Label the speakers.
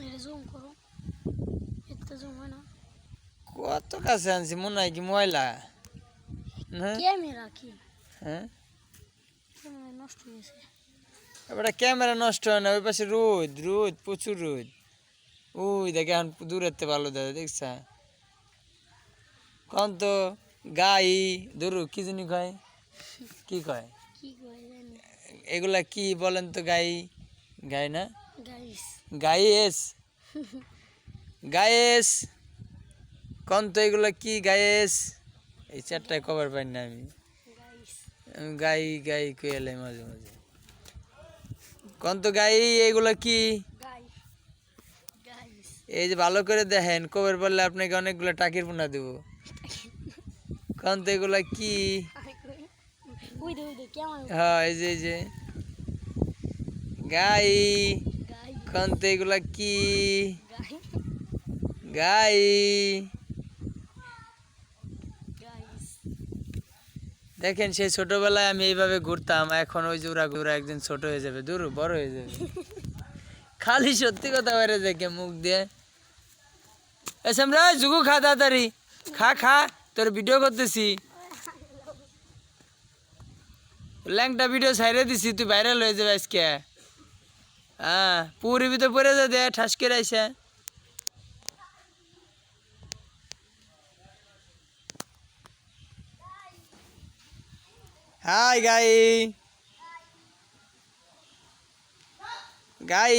Speaker 1: এটা জুম করো, এতে জুম হয় না।
Speaker 2: কত কাছে আনছি মনে হয় কি ময়লা না?
Speaker 1: ক্যামেরা কি?
Speaker 2: হ্যাঁ
Speaker 1: ক্যামেরা নষ্ট হয়ে গেছে।
Speaker 2: এবার ক্যামেরা নষ্ট হয় না, ওই পাশে রোদ রোদ প্রচুর রোদ। ওই দেখে এখন দূরেতে ভালো দাদা দেখছা কন তো গাই ধরু কি জানি কয়, কি কয়
Speaker 1: কি কয় জানি।
Speaker 2: এগুলা কি বলেন তো? গাই গাই না,
Speaker 1: গাইস
Speaker 2: গাইস গায়েস কন তো এগুলা কি গায়েস? এই চারটায় কভার পাই না আমি।
Speaker 1: গাইস
Speaker 2: আমি গাই গাই কইলে মাঝে মাঝে কন তো গাই এগুলা কি?
Speaker 1: গাই গাইস
Speaker 2: এই যে ভালো করে দেখেন, কভার পারলে আপনাকে অনেকগুলো টাকির পোনা দেবো। কন তো এগুলা কি?
Speaker 1: ওই দে কেমন
Speaker 2: হ্যাঁ এই যে গাই
Speaker 1: গাই
Speaker 2: কন তো এগুলা কি?
Speaker 1: গাই
Speaker 2: গাই
Speaker 1: গাইস
Speaker 2: দেখেন সেই ছোটবেলায় আমি এইভাবে ঘুরতাম, এখন ওই যে ওরা ঘুরা একদিন ছোট হয়ে যাবে, দূর বড় হয়ে যাবে। খালি সত্যি কথা বাইরে দেখে মুখ দিয়ে। এসে আমরা জুগু খা তাড়াতাড়ি খা খা, তোর ভিডিও করতেছি, ল্যাংটা ভিডিও ছাইরে দিছি, তুই ভাইরাল হয়ে যাবে আজকে। হ্যাঁ পুরি ভিতরে পড়ে যা দে ঠাস করে আইসা। হাই গাই গাই